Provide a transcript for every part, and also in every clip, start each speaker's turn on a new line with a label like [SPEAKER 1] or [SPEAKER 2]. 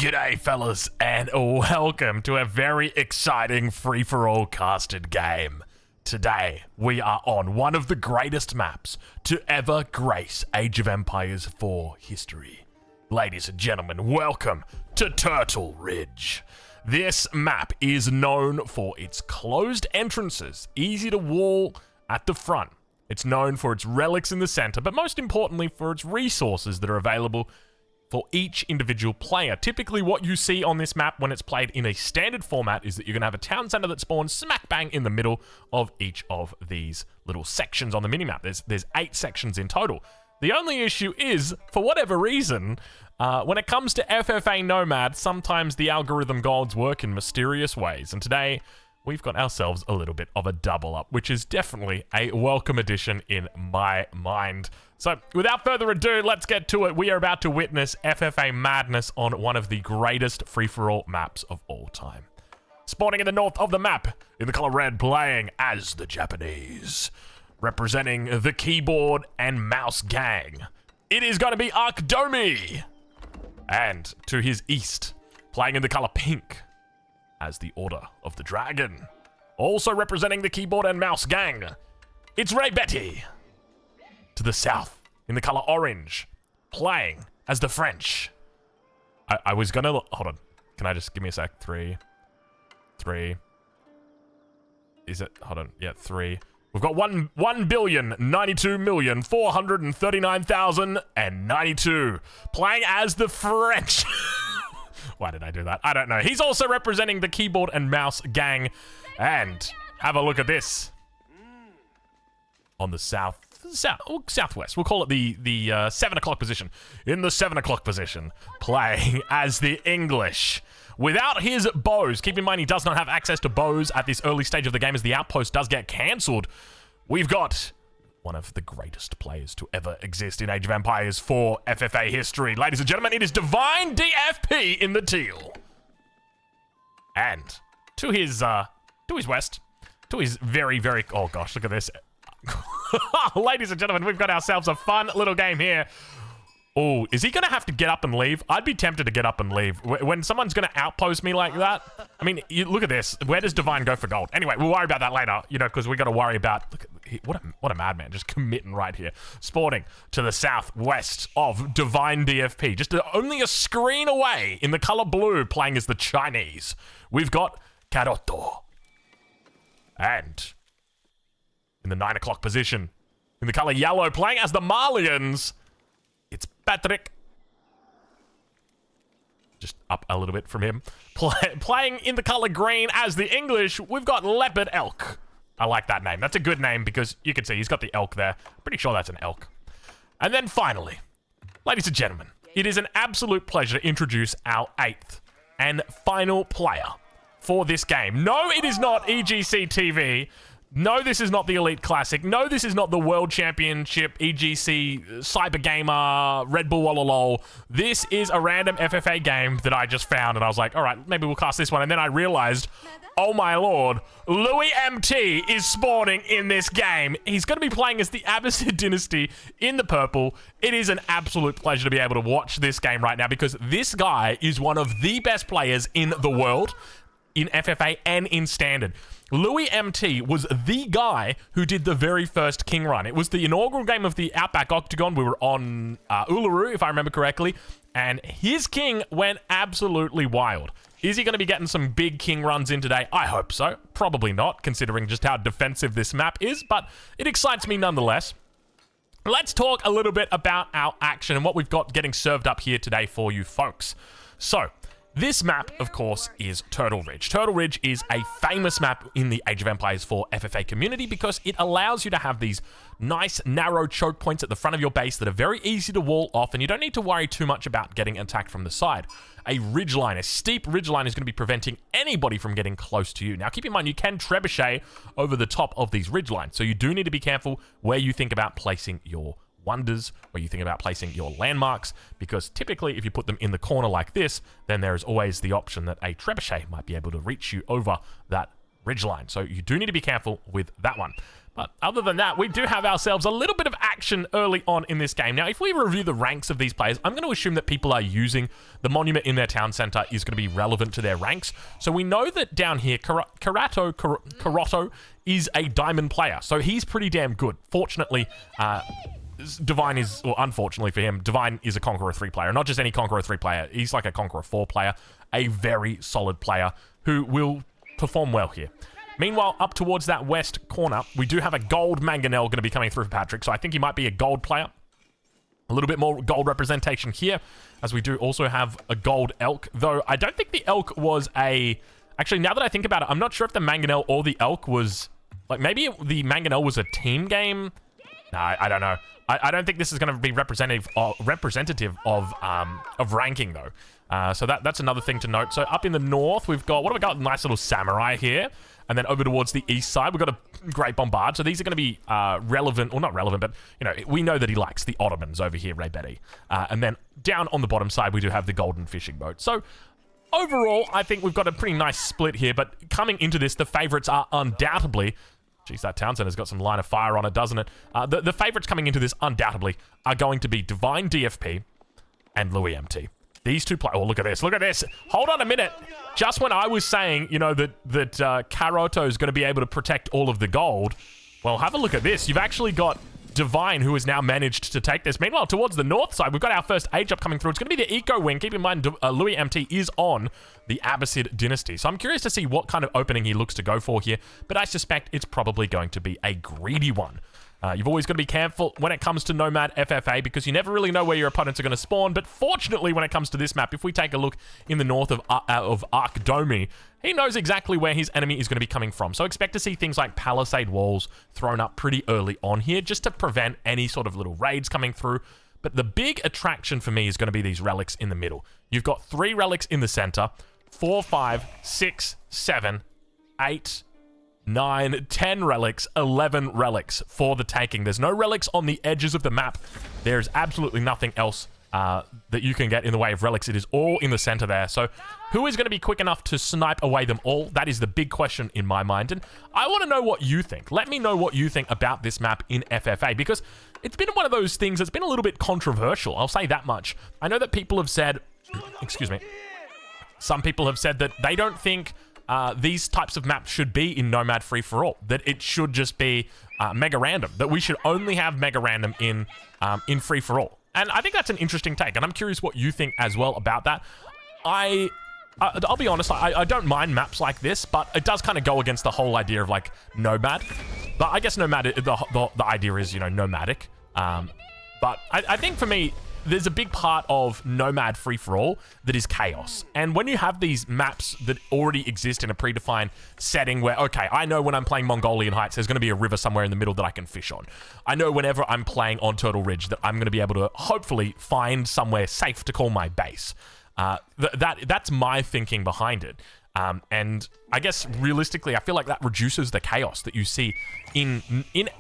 [SPEAKER 1] G'day fellas, and welcome to a very exciting free-for-all casted game. Today, we are on one of the greatest maps to ever grace Age of Empires 4 history. Ladies and gentlemen, welcome to Turtle Ridge. This map is known for its closed entrances, easy to wall at the front. It's known for its relics in the center, but most importantly for its resources that are available for each individual player. Typically what you see on this map when it's played in a standard format is that you're going to have a town center that spawns smack bang in the middle of each of these little sections on the minimap. There's 8 sections in total. The only issue is, for whatever reason, when it comes to FFA Nomad, sometimes the algorithm gods work in mysterious ways, and today we've got ourselves a little bit of a double up, which is definitely a welcome addition in my mind. So, without further ado, let's get to it. We are about to witness FFA madness on one of the greatest free-for-all maps of all time. Spawning in the north of the map, in the color red, playing as the Japanese, representing the keyboard and mouse gang. It is going to be Arkdomi! And to his east, playing in the color pink, as the Order of the Dragon. Also representing the keyboard and mouse gang, it's Ray Betty. To the south, in the color orange, playing as the French. I was gonna, hold on. Can I just, give me a sec? 3. Is it, hold on, yeah, 3. We've got 1,092,439,092, playing as the French. Why did I do that? I don't know. He's also representing the keyboard and mouse gang. And have a look at this. On the southwest. We'll call it the 7 o'clock position. In the 7 o'clock position, playing as the English. Without his bows. Keep in mind, he does not have access to bows at this early stage of the game as the outpost does get cancelled. We've got one of the greatest players to ever exist in Age of Empires 4 FFA history. Ladies and gentlemen, it is Divine DFP in the teal. And to his west, to his very, oh gosh, look at this. Ladies and gentlemen, we've got ourselves a fun little game here. Oh, is he going to have to get up and leave? I'd be tempted to get up and leave. When someone's going to outpost me like that, I mean, look at this. Where does Divine go for gold? Anyway, we'll worry about that later, you know, because we got to worry about... Look, what a madman, just committing right here. Spawning to the southwest of Divine DFP. Just only a screen away in the color blue, playing as the Chinese. We've got Karoto. And in the 9 o'clock position, in the color yellow, playing as the Malians, it's Patrick. Just up a little bit from him. Playing in the color green as the English, we've got Leopard Elk. I like that name. That's a good name because you can see he's got the elk there. Pretty sure that's an elk. And then finally, ladies and gentlemen, it is an absolute pleasure to introduce our 8th and final player for this game. No, it is not EGC TV. No, this is not the Elite Classic. No, this is not the World Championship, EGC, Cyber Gamer, Red Bull Wololol. This is a random FFA game that I just found, and I was like, all right, maybe we'll cast this one. And then I realized, oh my lord, Louis MT is spawning in this game. He's going to be playing as the Abbasid dynasty in the purple. It is an absolute pleasure to be able to watch this game right now because this guy is one of the best players in the world in FFA and in Standard. Louis MT was the guy who did the very first king run. It was the inaugural game of the Outback Octagon. We were on Uluru, if I remember correctly, and his king went absolutely wild. Is he going to be getting some big king runs in today? I hope so. Probably not, considering just how defensive this map is, but it excites me nonetheless. Let's talk a little bit about our action and what we've got getting served up here today for you folks. So, this map, of course, is Turtle Ridge. Turtle Ridge is a famous map in the Age of Empires 4 FFA community because it allows you to have these nice, narrow choke points at the front of your base that are very easy to wall off, and you don't need to worry too much about getting attacked from the side. A ridgeline, a steep ridgeline, is going to be preventing anybody from getting close to you. Now, keep in mind, you can trebuchet over the top of these ridgelines, so you do need to be careful where you think about placing your wonders, where you think about placing your landmarks, because typically if you put them in the corner like this, then there is always the option that a trebuchet might be able to reach you over that ridgeline. So you do need to be careful with that one. But other than that, we do have ourselves a little bit of action early on in this game. Now, if we review the ranks of these players, I'm going to assume that people are using the monument in their town center is going to be relevant to their ranks. So we know that down here, Carotto is a diamond player. So he's pretty damn good. Fortunately, Divine is, or unfortunately for him, Divine is a Conqueror 3 player. Not just any Conqueror 3 player. He's like a Conqueror 4 player. A very solid player who will perform well here. Meanwhile, up towards that west corner, we do have a gold mangonel going to be coming through for Patrick, so I think he might be a gold player. A little bit more gold representation here, as we do also have a gold elk, though I don't think the elk was a... Actually, now that I think about it, I'm not sure if the mangonel or the elk was... Like, maybe the mangonel was a team game? No, I don't know. I don't think this is going to be representative of ranking, though. So that's another thing to note. So up in the north, we've got... What have we got? Nice little samurai here. And then over towards the east side, we've got a great bombard. So these are going to be relevant, or not relevant, but, you know, we know that he likes the Ottomans over here, Ray Betty. And then down on the bottom side, we do have the golden fishing boat. So overall, I think we've got a pretty nice split here. But coming into this, the favorites are undoubtedly... Geez, that town center's got some line of fire on it, doesn't it? The favorites coming into this, undoubtedly, are going to be Divine DFP and Louis MT. These two players... Oh, look at this. Look at this. Hold on a minute. Just when I was saying, you know, that Carotto is going to be able to protect all of the gold, well, have a look at this. You've actually got Divine, who has now managed to take this. Meanwhile, towards the north side, we've got our first age up coming through. It's going to be the Eco Wing. Keep in mind, Louis MT is on the Abbasid dynasty. So I'm curious to see what kind of opening he looks to go for here, but I suspect it's probably going to be a greedy one. You've always got to be careful when it comes to Nomad FFA because you never really know where your opponents are going to spawn. But fortunately, when it comes to this map, if we take a look in the north of Arkdomi, he knows exactly where his enemy is going to be coming from. So expect to see things like palisade walls thrown up pretty early on here just to prevent any sort of little raids coming through. But the big attraction for me is going to be these relics in the middle. You've got 3 relics in the center, 4, 5, 6, 7, 8... 9, 10 relics, 11 relics for the taking. There's no relics on the edges of the map. There's absolutely nothing else that you can get in the way of relics. It is all in the center there. So who is going to be quick enough to snipe away them all? That is the big question in my mind. And I want to know what you think. Let me know what you think about this map in FFA because it's been one of those things that's been a little bit controversial. I'll say that much. I know that people have said, excuse me, some people have said that they don't think these types of maps should be in Nomad Free-for-All, that it should just be Mega Random, that we should only have Mega Random in Free-for-All. And I think that's an interesting take, and I'm curious what you think as well about that. I'll be honest, I don't mind maps like this, but it does kind of go against the whole idea of, like, Nomad. But I guess Nomad, the idea is, you know, nomadic. But I think for me, there's a big part of Nomad Free-for-All that is chaos. And when you have these maps that already exist in a predefined setting where, okay, I know when I'm playing Mongolian Heights, there's going to be a river somewhere in the middle that I can fish on. I know whenever I'm playing on Turtle Ridge that I'm going to be able to hopefully find somewhere safe to call my base. That's my thinking behind it. And I guess realistically, I feel like that reduces the chaos that you see in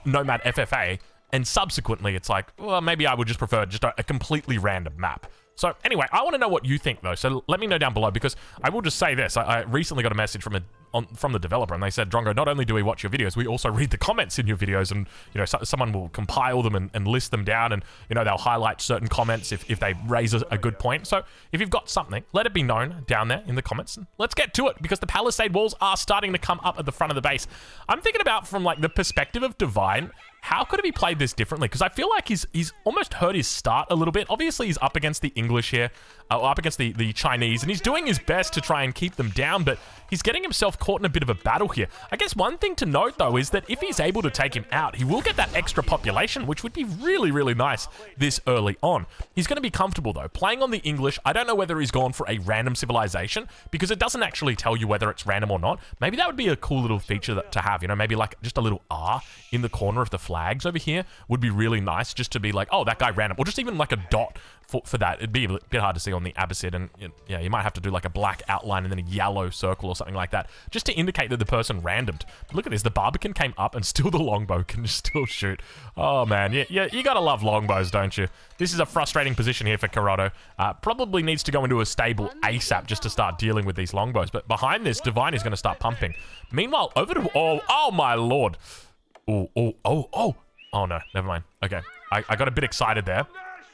[SPEAKER 1] Nomad FFA. And subsequently, it's like, well, maybe I would just prefer just a completely random map. So anyway, I want to know what you think, though. So let me know down below, because I will just say this. I recently got a message from the developer, and they said, Drongo, not only do we watch your videos, we also read the comments in your videos, and, you know, someone will compile them and list them down, and, you know, they'll highlight certain comments if they raise a good point. So if you've got something, let it be known down there in the comments, and let's get to it, because the palisade walls are starting to come up at the front of the base. I'm thinking about, from, like, the perspective of Divine, how could he be played this differently? Because I feel like he's almost hurt his start a little bit. Obviously, he's up against the English here, up against the Chinese, and he's doing his best to try and keep them down, but he's getting himself caught in a bit of a battle here. I guess one thing to note, though, is that if he's able to take him out, he will get that extra population, which would be really, really nice this early on. He's going to be comfortable, though. Playing on the English, I don't know whether he's gone for a random civilization, because it doesn't actually tell you whether it's random or not. Maybe that would be a cool little feature to have, you know, maybe like just a little R in the corner of the flags over here would be really nice, just to be like, oh, that guy random, or just even like a dot for that. It'd be a bit hard to see on the Abbasid, and yeah, you might have to do like a black outline and then a yellow circle or something like that, just to indicate that the person randomed. But look at this, the Barbican came up and still the longbow can still shoot. Oh man, yeah, you gotta love longbows, don't you? This is a frustrating position here for Carotto. Probably needs to go into a stable ASAP just to start dealing with these longbows, but behind this, Divine is going to start pumping. Meanwhile, over to, oh my lord. Oh, no. Never mind. Okay. I got a bit excited there.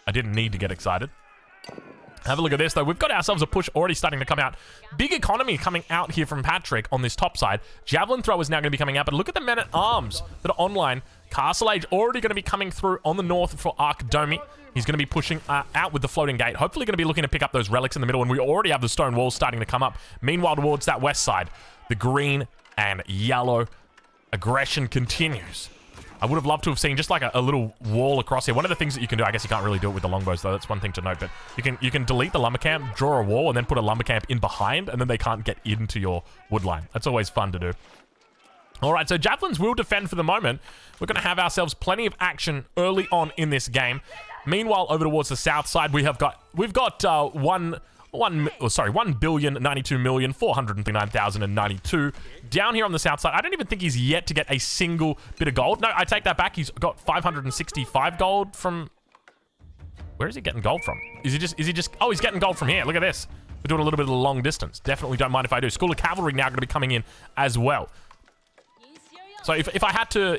[SPEAKER 1] I didn't need to get excited. Have a look at this, though. We've got ourselves a push already starting to come out. Big economy coming out here from Patrick on this top side. Javelin throw is now going to be coming out, but look at the men-at-arms that are online. Castle Age already going to be coming through on the north for Archdomi. He's going to be pushing out with the floating gate. Hopefully going to be looking to pick up those relics in the middle, and we already have the stone walls starting to come up. Meanwhile, towards that west side, the green and yellow aggression continues. I would have loved to have seen just like a little wall across here. One of the things that you can do, I guess you can't really do it with the longbows though, that's one thing to note, but you can delete the lumber camp, draw a wall, and then put a lumber camp in behind, and then they can't get into your wood line. That's always fun to do. Alright, so Javelins will defend for the moment. We're going to have ourselves plenty of action early on in this game. Meanwhile, over towards the south side, we've got 1,092,439,092 down here on the south side. I don't even think he's yet to get a single bit of gold. No, I take that back. He's got 565 gold from... Where is he getting gold from? Is he just... Oh, he's getting gold from here. Look at this. We're doing a little bit of the long distance. Definitely don't mind if I do. School of Cavalry now going to be coming in as well. So if I had to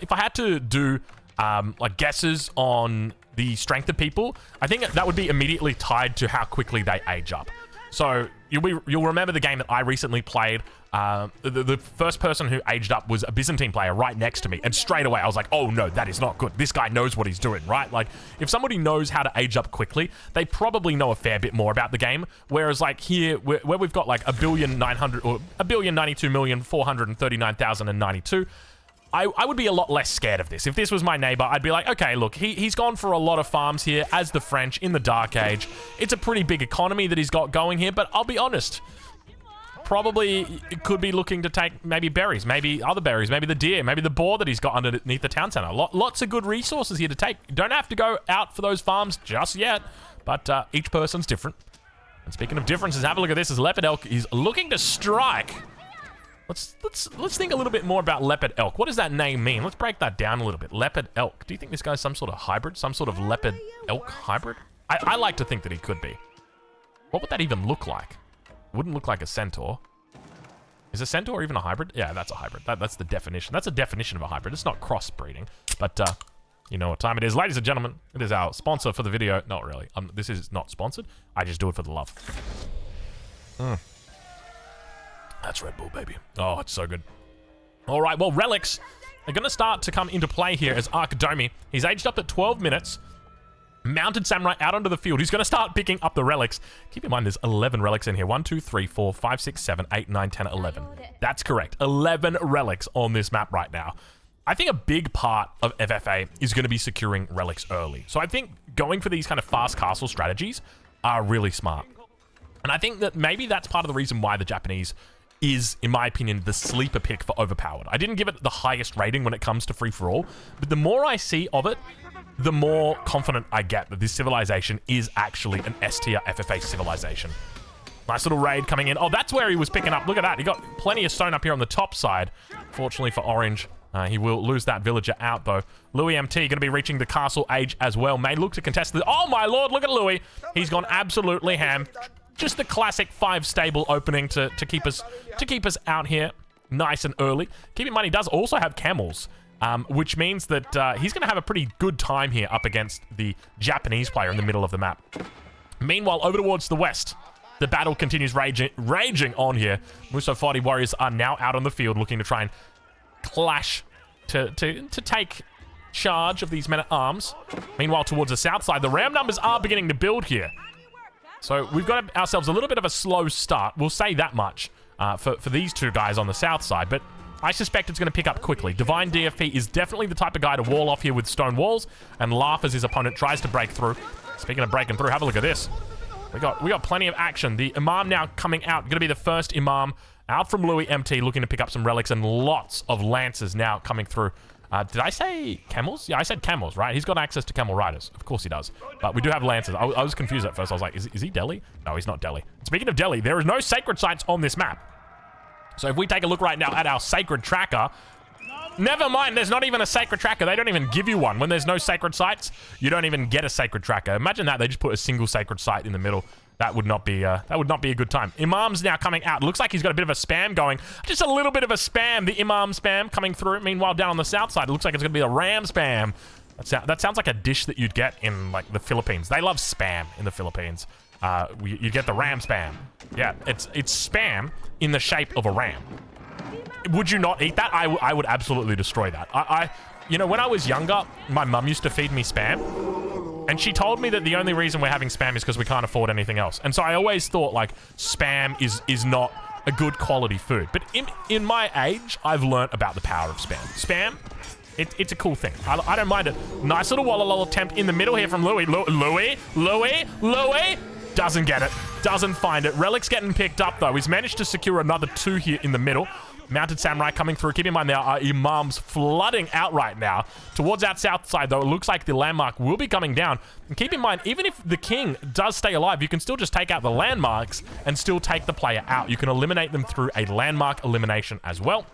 [SPEAKER 1] do like guesses on the strength of people, I think that would be immediately tied to how quickly they age up. So you'll remember the game that I recently played. The first person who aged up was a Byzantine player right next to me, and straight away I was like, oh no, that is not good. This guy knows what he's doing, right? Like, if somebody knows how to age up quickly, they probably know a fair bit more about the game. Whereas like here, where we've got like 1,992,439,092, I would be a lot less scared of this. If this was my neighbor, I'd be like, okay, look, he's gone for a lot of farms here as the French in the Dark Age. It's a pretty big economy that he's got going here, but I'll be honest, probably could be looking to take maybe berries, maybe other berries, maybe the deer, maybe the boar that he's got underneath the town center. Lots of good resources here to take. You don't have to go out for those farms just yet, but each person's different. And speaking of differences, have a look at this as Leopard Elk is looking to strike. Let's think a little bit more about Leopard Elk. What does that name mean? Let's break that down a little bit. Leopard Elk. Do you think this guy's some sort of hybrid? Some sort of Leopard Elk hybrid? I like to think that he could be. What would that even look like? Wouldn't look like a centaur. Is a centaur even a hybrid? Yeah, that's a hybrid. That's the definition. That's a definition of a hybrid. It's not crossbreeding. But, you know what time it is. Ladies and gentlemen, it is our sponsor for the video. Not really. This is not sponsored. I just do it for the love. That's Red Bull, baby. Oh, it's so good. All right, well, relics are going to start to come into play here as Archdomi. He's aged up at 12 minutes. Mounted Samurai out onto the field. He's going to start picking up the relics. Keep in mind, there's 11 relics in here. 1, 2, 3, 4, 5, 6, 7, 8, 9, 10, 11. That's correct. 11 relics on this map right now. I think a big part of FFA is going to be securing relics early. So I think going for these kind of fast castle strategies are really smart. And I think that maybe that's part of the reason why the Japanese is, in my opinion, the sleeper pick for Overpowered. I didn't give it the highest rating when it comes to free-for-all, but the more I see of it, the more confident I get that this civilization is actually an S-tier FFA civilization. Nice little raid coming in. Oh, that's where he was picking up. Look at that. He got plenty of stone up here on the top side. Fortunately for Orange, he will lose that villager out, though. Louis MT going to be reaching the castle age as well. May look to contest the... Oh, my lord, look at Louis. He's gone absolutely ham. Just the classic 5 stable opening to keep us out here nice and early. Keep in mind, he does also have camels, which means that he's going to have a pretty good time here up against the Japanese player in the middle of the map. Meanwhile, over towards the west, the battle continues raging on here. Musofati warriors are now out on the field looking to try and clash to take charge of these men-at-arms. Meanwhile, towards the south side, the ram numbers are beginning to build here. So we've got ourselves a little bit of a slow start. We'll say that much for these two guys on the south side, but I suspect it's going to pick up quickly. Divine DFP is definitely the type of guy to wall off here with stone walls and laugh as his opponent tries to break through. Speaking of breaking through, have a look at this. We got plenty of action. The Imam now coming out. Going to be the first Imam out from Louis MT looking to pick up some relics, and lots of lancers now coming through. Did I say camels? Yeah, I said camels, right? He's got access to camel riders. Of course he does. But we do have lancers. I was confused at first. I was like, is he Delhi? No, he's not Delhi. Speaking of Delhi, there is no sacred sites on this map. So if we take a look right now at our sacred tracker, never mind, there's not even a sacred tracker. They don't even give you one. When there's no sacred sites, you don't even get a sacred tracker. Imagine that. They just put a single sacred site in the middle. That would not be a good time. Imam's now coming out. Looks like he's got a bit of a spam going. Just a little bit of a spam. The Imam spam coming through. Meanwhile, down on the south side, it looks like it's going to be a ram spam. That sounds like a dish that you'd get in, like, the Philippines. They love spam in the Philippines. You get the ram spam. Yeah, it's spam in the shape of a ram. Would you not eat that? I would absolutely destroy that. You know, when I was younger, my mum used to feed me spam. And she told me that the only reason we're having spam is because we can't afford anything else. And so I always thought, like, spam is not a good quality food. But in my age, I've learnt about the power of spam. Spam, it's a cool thing. I don't mind it. Nice little walla attempt in the middle here from Louis. Louis doesn't get it. Doesn't find it. Relic's getting picked up, though. He's managed to secure another 2 here in the middle. Mounted Samurai coming through. Keep in mind, there are Imams flooding out right now. Towards that south side, though, it looks like the landmark will be coming down. And keep in mind, even if the king does stay alive, you can still just take out the landmarks and still take the player out. You can eliminate them through a landmark elimination as well.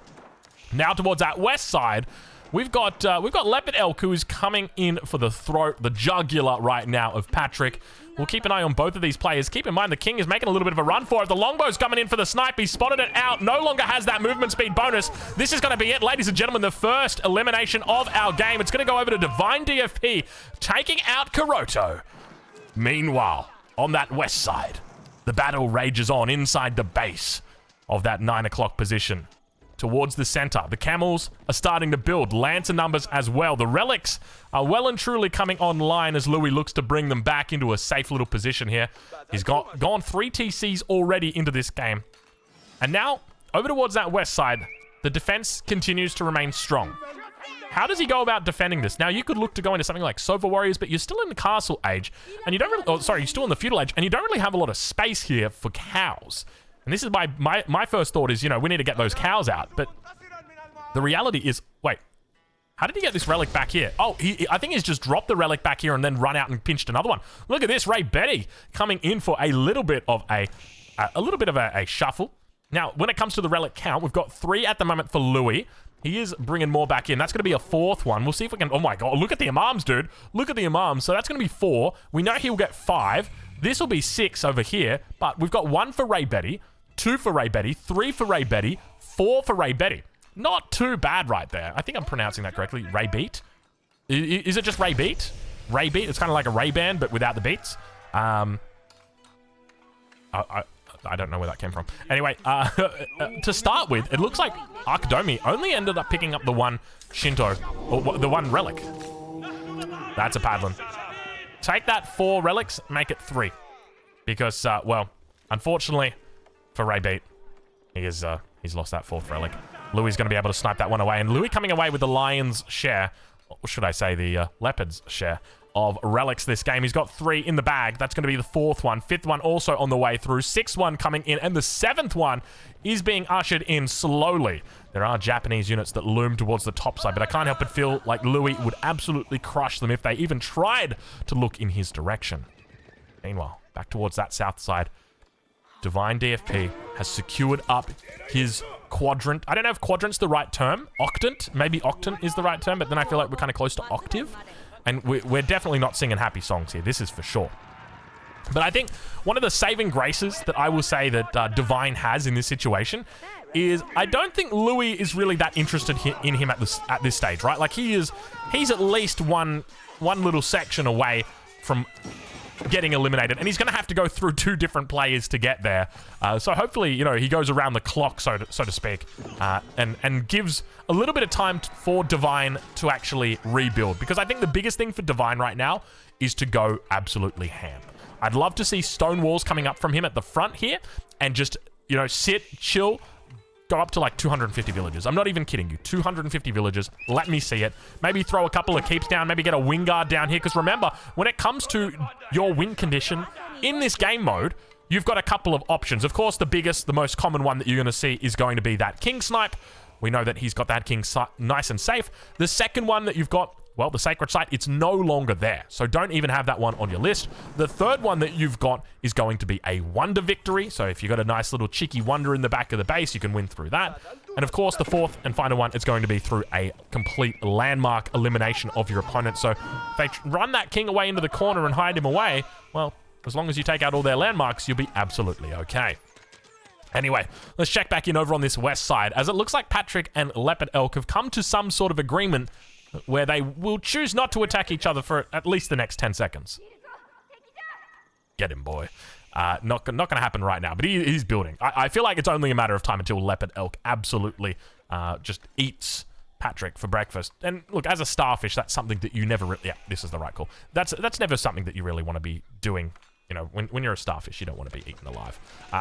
[SPEAKER 1] Now towards that west side, we've got Leopard Elk, who is coming in for the throat, the jugular right now of Patrick. We'll keep an eye on both of these players. Keep in mind, the king is making a little bit of a run for it. The longbow's coming in for the snipe. He spotted it out. No longer has that movement speed bonus. This is going to be it, ladies and gentlemen. The first elimination of our game. It's going to go over to Divine DFP, taking out Kuroto. Meanwhile, on that west side, the battle rages on inside the base of that 9 o'clock position. Towards the center, the camels are starting to build. Lancer numbers as well. The relics are well and truly coming online as Louis looks to bring them back into a safe little position here. He's gone 3 TCs already into this game. And now, over towards that west side, the defense continues to remain strong. How does he go about defending this? Now, you could look to go into something like Sova Warriors, but you're still in the castle age, and you don't really... Oh, sorry, you're still in the feudal age, and you don't really have a lot of space here for cows. And this is my first thought is, you know, we need to get those cows out. But the reality is, wait, how did he get this relic back here? Oh, I think he's just dropped the relic back here and then run out and pinched another one. Look at this, Ray Betty coming in for a little bit of a shuffle. Now, when it comes to the relic count, we've got 3 at the moment for Louis. He is bringing more back in. That's going to be a 4th one. We'll see if we can... Oh my God, look at the Imams, dude. Look at the Imams. So that's going to be 4. We know he'll get 5. This will be 6 over here. But we've got 1 for Ray Betty, 2 for Ray Betty, 3 for Ray Betty, 4 for Ray Betty. Not too bad right there. I think I'm pronouncing that correctly. Ray Beat? Is it just Ray Beat? Ray Beat? It's kind of like a Ray-Ban, but without the beats. I don't know where that came from. Anyway, to start with, it looks like Akadomi only ended up picking up the 1 Shinto, or the 1 relic. That's a Padlin. Take that 4 relics, make it 3. Because, well, unfortunately for Ray Beat, he's lost that 4th relic. Louis is going to be able to snipe that one away. And Louis coming away with the lion's share, or should I say the leopard's share, of relics this game. He's got 3 in the bag. That's going to be the 4th one. 5th one also on the way through. 6th one coming in. And the 7th one is being ushered in slowly. There are Japanese units that loom towards the top side, but I can't help but feel like Louis would absolutely crush them if they even tried to look in his direction. Meanwhile, back towards that south side, Divine DFP has secured up his quadrant. I don't know if quadrant's the right term. Octant? Maybe octant is the right term, but then I feel like we're kind of close to octave. And we're definitely not singing happy songs here. This is for sure. But I think one of the saving graces that I will say that Divine has in this situation is I don't think Louis is really that interested in him at this stage, right? Like he's at least one little section away from getting eliminated, and he's going to have to go through 2 different players to get there. So hopefully, you know, he goes around the clock, so to speak, and gives a little bit of time for Divine to actually rebuild. Because I think the biggest thing for Divine right now is to go absolutely ham. I'd love to see stone walls coming up from him at the front here, and just, you know, sit, chill, go up to like 250 villagers. I'm not even kidding you. 250 villagers. Let me see it. Maybe throw a couple of keeps down. Maybe get a wing guard down here. Because remember, when it comes to your win condition in this game mode, you've got a couple of options. Of course, the biggest, the most common one that you're going to see is going to be that king snipe. We know that he's got that king nice and safe. The second one that you've got, well, the sacred site, it's no longer there. So don't even have that one on your list. The third one that you've got is going to be a wonder victory. So if you've got a nice little cheeky wonder in the back of the base, you can win through that. And of course, the 4th and final one is going to be through a complete landmark elimination of your opponent. So if they run that king away into the corner and hide him away, well, As long as you take out all their landmarks, you'll be absolutely okay. Anyway, let's check back in over on this west side, as it looks like Patrick and Leopard Elk have come to some sort of agreement where they will choose not to attack each other for at least the next 10 seconds. Get him, boy. Not going to happen right now, but he's building. I feel like it's only a matter of time until Leopard Elk absolutely just eats Patrick for breakfast. And look, as a starfish, that's something that you never really... Yeah, this is the right call. That's never something that you really want to be doing. You know, when you're a starfish, you don't want to be eaten alive.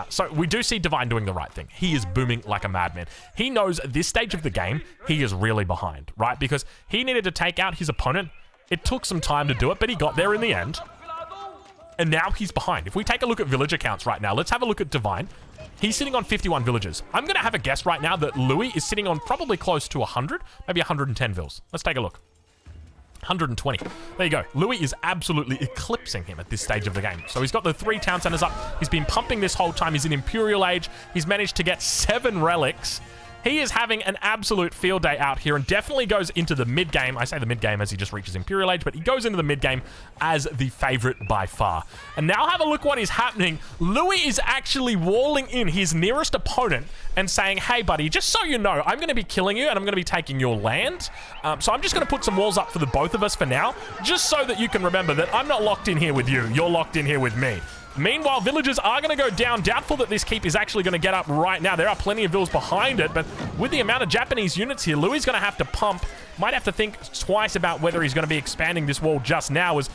[SPEAKER 1] So we do see Divine doing the right thing. He is booming like a madman. He knows at this stage of the game, he is really behind, right? Because he needed to take out his opponent. It took some time to do it, but he got there in the end. And now he's behind. If we take a look at villager counts right now, let's have a look at Divine. He's sitting on 51 villagers. I'm going to have a guess right now that Louis is sitting on probably close to 100, maybe 110 vills. Let's take a look. 120. There you go. Louis is absolutely eclipsing him at this stage of the game. So he's got the 3 town centers up. He's been pumping this whole time. He's in Imperial Age. He's managed to get 7 relics. He is having an absolute field day out here and definitely goes into the mid game. I say the mid game as he just reaches Imperial Age, but he goes into the mid game as the favorite by far. And now have a look what is happening. Louis is actually walling in his nearest opponent and saying, hey, buddy, just so you know, I'm going to be killing you and I'm going to be taking your land. So I'm just going to put some walls up for the both of us for now, just so that you can remember that I'm not locked in here with you. You're locked in here with me. Meanwhile, villagers are going to go down. Doubtful that this keep is actually going to get up right now. There are plenty of vills behind it, but with the amount of Japanese units here, Louis is going to have to pump. Might have to think twice about whether he's going to be expanding this wall just now, as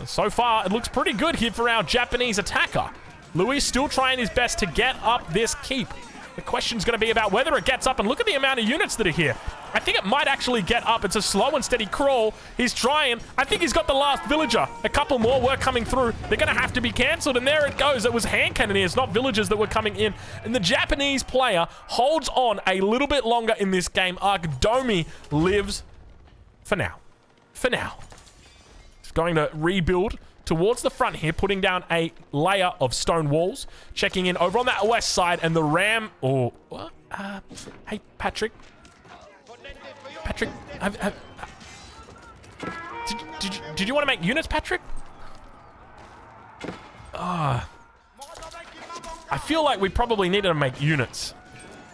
[SPEAKER 1] so far it looks pretty good here for our Japanese attacker. Louis still trying his best to get up this keep. The question's going to be about whether it gets up, and look at the amount of units that are here. I think it might actually get up. It's a slow and steady crawl. He's trying. I think he's got the last villager. A couple more were coming through. They're going to have to be cancelled, and there it goes. It was hand cannoneers, not villagers that were coming in. And the Japanese player holds on a little bit longer in this game. Arkdomi lives for now. For now. He's going to rebuild towards the front here, putting down a layer of stone walls, checking in over on that west side, and the ram... Oh, what? Hey, Patrick. Patrick, did you want to make units, Patrick? I feel like we probably needed to make units.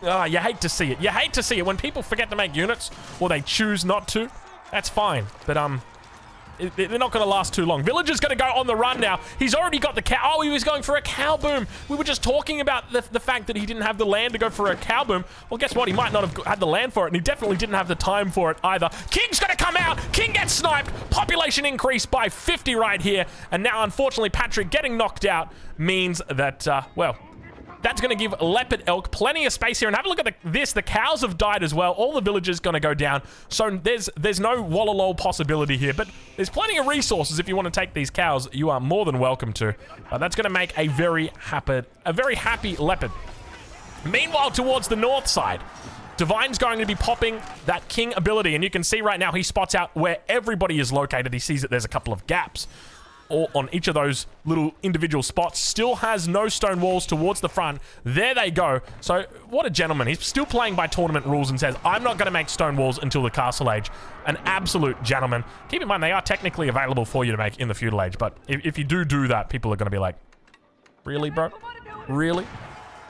[SPEAKER 1] You hate to see it. You hate to see it when people forget to make units, or they choose not to. That's fine, but they're not going to last too long. Villager's going to go on the run now. He's already got the cow. Oh, he was going for a cow boom. We were just talking about the fact that he didn't have the land to go for a cow boom. Well, guess what? He might not have had the land for it, and he definitely didn't have the time for it either. King's going to come out. King gets sniped. Population increased by 50 right here. And now, unfortunately, Patrick getting knocked out means that, well... That's going to give Leopard Elk plenty of space here. And have a look at this. The cows have died as well. All the villagers going to go down. So there's no wallalol possibility here. But there's plenty of resources if you want to take these cows. You are more than welcome to. That's going to make a very happy leopard. Meanwhile, towards the north side, Divine's going to be popping that king ability. And you can see right now he spots out where everybody is located. He sees that there's a couple of gaps on each of those little individual spots. Still has no stone walls towards the front. There they go. So what a gentleman. He's still playing by tournament rules and says, I'm not going to make stone walls until the castle age. An absolute gentleman. Keep in mind, they are technically available for you to make in the feudal age, but if you do that, people are going to be like, really, bro? Really?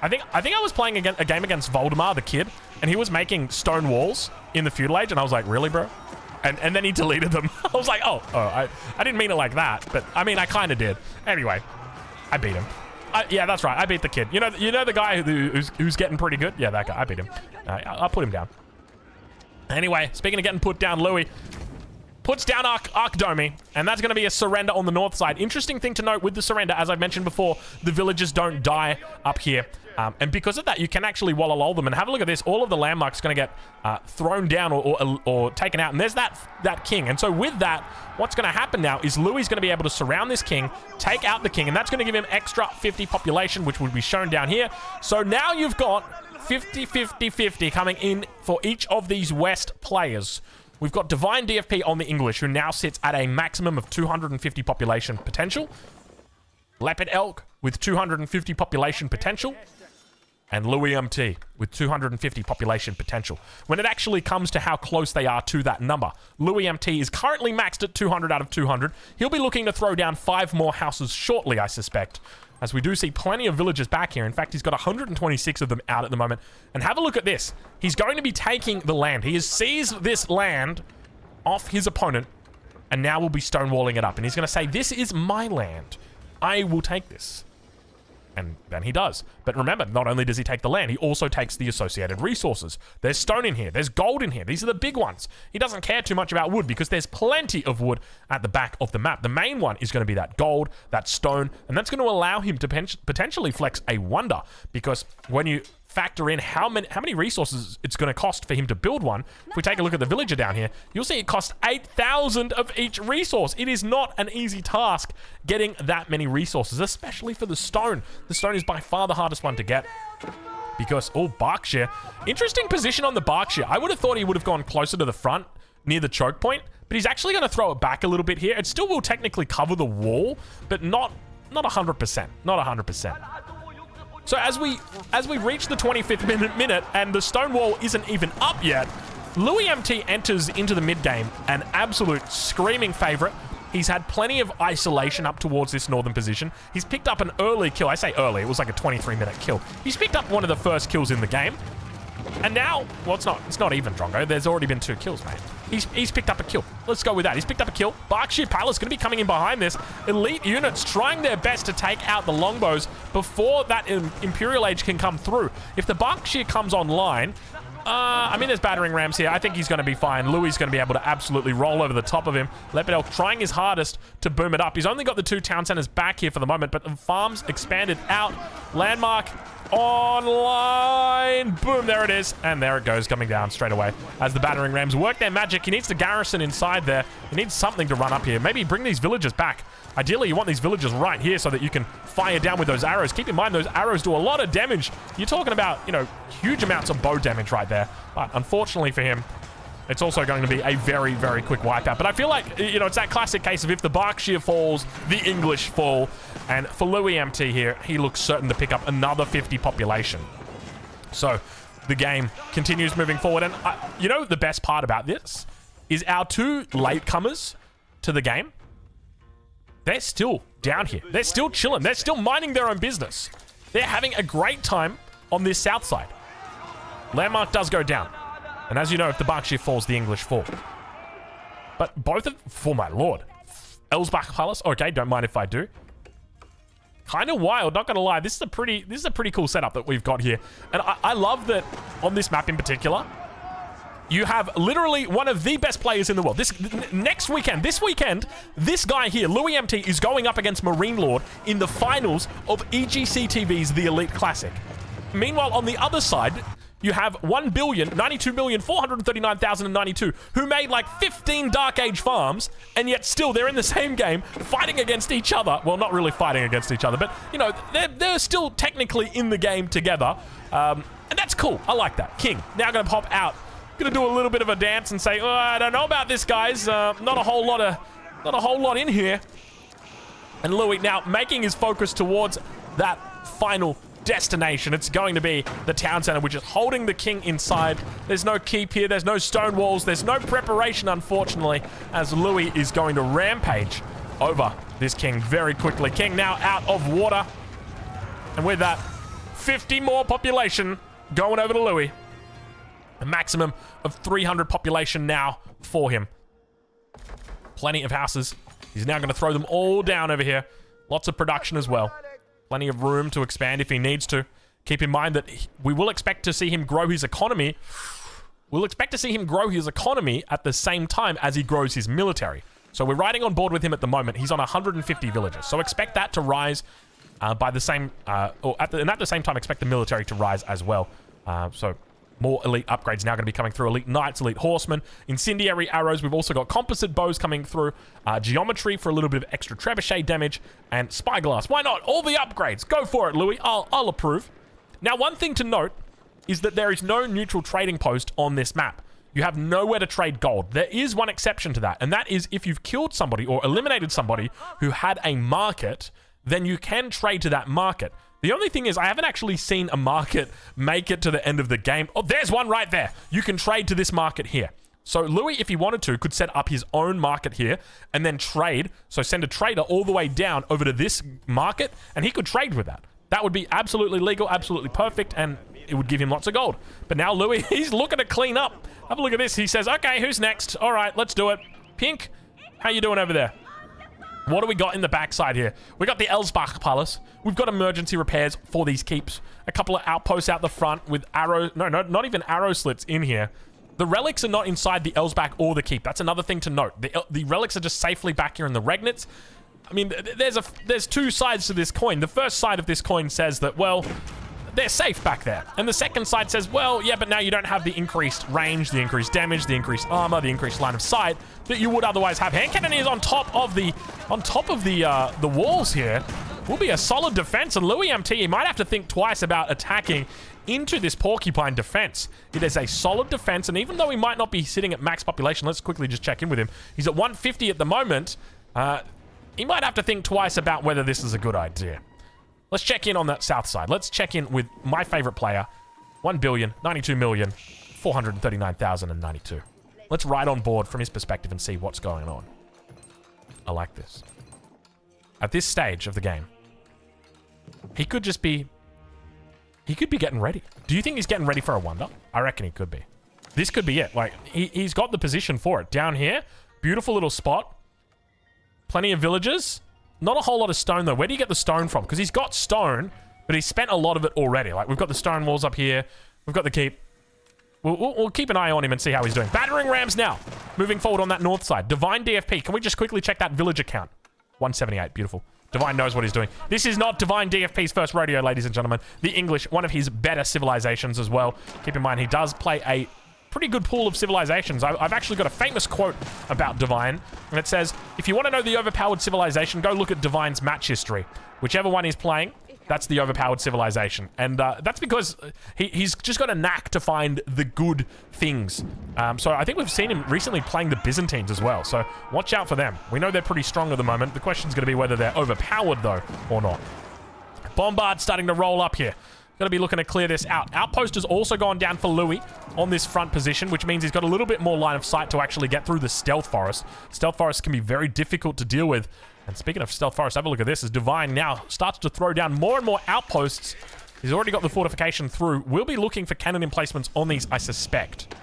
[SPEAKER 1] I think I was playing a game against Voldemar, the kid, and he was making stone walls in the feudal age, and I was like, really, bro? And then he deleted them. I was like, I didn't mean it like that, but I mean, I kind of did. Anyway, I beat him. Yeah, that's right. I beat the kid. You know the guy who's getting pretty good? Yeah, that guy. I beat him. I'll put him down. Anyway, speaking of getting put down, Louis puts down Arkdomi, and that's going to be a surrender on the north side. Interesting thing to note with the surrender, as I've mentioned before, the villagers don't die up here. And because of that, you can actually wallalol them. And have a look at this. All of the landmarks are going to get thrown down or taken out. And there's that king. And so with that, what's going to happen now is Louis going to be able to surround this king, take out the king, and that's going to give him extra 50 population, which will be shown down here. So now you've got 50, 50, 50 coming in for each of these West players. We've got Divine DFP on the English, who now sits at a maximum of 250 population potential. Leopard Elk with 250 population potential. and Louis MT with 250 population potential. When it actually comes to how close they are to that number, Louis MT is currently maxed at 200 out of 200. He'll be looking to throw down 5 more houses shortly, I suspect, as we do see plenty of villagers back here. In fact, he's got 126 of them out at the moment. And have a look at this. He's going to be taking the land. He has seized this land off his opponent, and now will be stonewalling it up. And he's going to say, this is my land. I will take this. And then he does. But remember, not only does he take the land, he also takes the associated resources. There's stone in here. There's gold in here. These are the big ones. He doesn't care too much about wood because there's plenty of wood at the back of the map. The main one is going to be that gold, that stone, and that's going to allow him to potentially flex a wonder, because when you factor in how many resources it's going to cost for him to build one, if we take a look at the villager down here, you'll see it costs 8,000 of each resource. It is not an easy task getting that many resources, especially for the stone. The stone is by far the hardest one to get because, oh, Berkshire. Interesting position on the Berkshire. I would have thought he would have gone closer to the front near the choke point, but he's actually going to throw it back a little bit here. It still will technically cover the wall, but not 100%. Not 100%. So as we reach the 25th minute and the stone wall isn't even up yet, Louis MT enters into the mid game, an absolute screaming favorite. He's had plenty of isolation up towards this northern position. He's picked up an early kill. I say early, it was like a 23-minute kill. He's picked up one of the first kills in the game. And now, well, it's not even, Drongo. There's already been 2 kills, mate. He's picked up a kill. Let's go with that. He's picked up a kill. Berkshire Palace going to be coming in behind this. Elite units trying their best to take out the longbows before that Imperial Age can come through. If the Berkshire comes online, I mean, there's battering rams here. I think he's going to be fine. Louis is going to be able to absolutely roll over the top of him. Leopard Elk trying his hardest to boom it up. He's only got the 2 town centers back here for the moment, but the farms expanded out. Landmark online. Boom, there it is. And there it goes, coming down straight away. As the battering rams work their magic, he needs the garrison inside there. He needs something to run up here. Maybe bring these villagers back. Ideally, you want these villagers right here so that you can fire down with those arrows. Keep in mind, those arrows do a lot of damage. You're talking about, you know, huge amounts of bow damage right there. But unfortunately for him, it's also going to be a very, very quick wipeout. But I feel like, you know, it's that classic case of if the Berkshire falls, the English fall. And for Louis MT here, he looks certain to pick up another 50 population. So the game continues moving forward. And, you know, the best part about this is our 2 latecomers to the game, they're still down here. They're still chilling. They're still minding their own business. They're having a great time on this south side. Landmark does go down. And as you know, if the Berkshire falls, the English fall. But both of... For my lord. Elsbach Palace? Okay, don't mind if I do. Kind of wild, not going to lie. This is a pretty cool setup that we've got here. And I love that on this map in particular, you have literally one of the best players in the world. This weekend, this guy here, Louis MT, is going up against Marine Lord in the finals of EGC TV's The Elite Classic. Meanwhile, on the other side, you have 1,092,439,092 who made like 15 Dark Age farms, and yet still they're in the same game fighting against each other. Well, not really fighting against each other, but, you know, they're still technically in the game together. And that's cool. I like that. King, now going to pop out. Going to do a little bit of a dance and say, oh, I don't know about this, guys. Not a whole lot in here. And Louis now making his focus towards that final destination. It's going to be the town center, which is holding the king inside. There's no keep here. There's no stone walls. There's no preparation, unfortunately, as Louis is going to rampage over this king very quickly. King now out of water. And with that, 50 more population going over to Louis. A maximum of 300 population now for him. Plenty of houses. He's now going to throw them all down over here. Lots of production as well. Plenty of room to expand if he needs to. Keep in mind that we will expect to see him grow his economy. We'll expect to see him grow his economy at the same time as he grows his military. So we're riding on board with him at the moment. He's on 150 villages. So expect that to rise by the same... and at the same time, expect the military to rise as well. So... more elite upgrades now going to be coming through. Elite knights, elite horsemen, incendiary arrows. We've also got composite bows coming through. Geometry for a little bit of extra trebuchet damage. And spyglass. Why not? All the upgrades. Go for it, Louis. I'll approve. Now, one thing to note is that there is no neutral trading post on this map. You have nowhere to trade gold. There is one exception to that. And that is if you've killed somebody or eliminated somebody who had a market, then you can trade to that market. The only thing is I haven't actually seen a market make it to the end of the game. Oh, there's one right there. You can trade to this market here. So Louis, if he wanted to, could set up his own market here and then trade. So send a trader all the way down over to this market, and he could trade with that. That would be absolutely legal, absolutely perfect, and it would give him lots of gold. But now Louis, he's looking to clean up. Have a look at this. He says, okay, who's next? All right, let's do it. Pink, how you doing over there? What do we got in the backside here? We got the Elsbach Palace. We've got emergency repairs for these keeps. A couple of outposts out the front with arrows. No, not even arrow slits in here. The relics are not inside the Elsbach or the keep. That's another thing to note. The relics are just safely back here in the Regnitz. I mean, there's two sides to this coin. The first side of this coin says that, well, they're safe back there. And the second side says, well, yeah, but now you don't have the increased range, the increased damage, the increased armor, the increased line of sight that you would otherwise have. Hand cannoneers on top of the walls here will be a solid defense. And Louis MT, he might have to think twice about attacking into this porcupine defense. It is a solid defense, and even though he might not be sitting at max population, let's quickly just check in with him. He's at 150 at the moment. He might have to think twice about whether this is a good idea. Let's check in on that south side. Let's check in with my favorite player. 1,092,439,092. Let's ride on board from his perspective and see what's going on. I like this. At this stage of the game, he could just be... He could be getting ready. Do you think he's getting ready for a wonder? I reckon he could be. This could be it. Like, he's got the position for it. Down here, beautiful little spot. Plenty of villagers. Not a whole lot of stone, though. Where do you get the stone from? Because he's got stone, but he's spent a lot of it already. Like, we've got the stone walls up here. We've got the keep. We'll keep an eye on him and see how he's doing. Battering rams now. Moving forward on that north side. Divine DFP. Can we just quickly check that villager count? 178. Beautiful. Divine knows what he's doing. This is not Divine DFP's first rodeo, ladies and gentlemen. The English, one of his better civilizations as well. Keep in mind, he does play a pretty good pool of civilizations. I've actually got a famous quote about Divine, and it says, if you want to know the overpowered civilization, go look at Divine's match history. Whichever one he's playing, that's the overpowered civilization. And that's because he's just got a knack to find the good things. So I think we've seen him recently playing the Byzantines as well. So watch out for them. We know they're pretty strong at the moment. The question's going to be whether they're overpowered, though, or not. Bombard starting to roll up here. Going to be looking to clear this out. Outpost has also gone down for Louis on this front position, which means he's got a little bit more line of sight to actually get through the stealth forest. Stealth forest can be very difficult to deal with. And speaking of stealth forest, have a look at this as Divine now starts to throw down more and more outposts. He's already got the fortification through. We'll be looking for cannon emplacements on these, I suspect.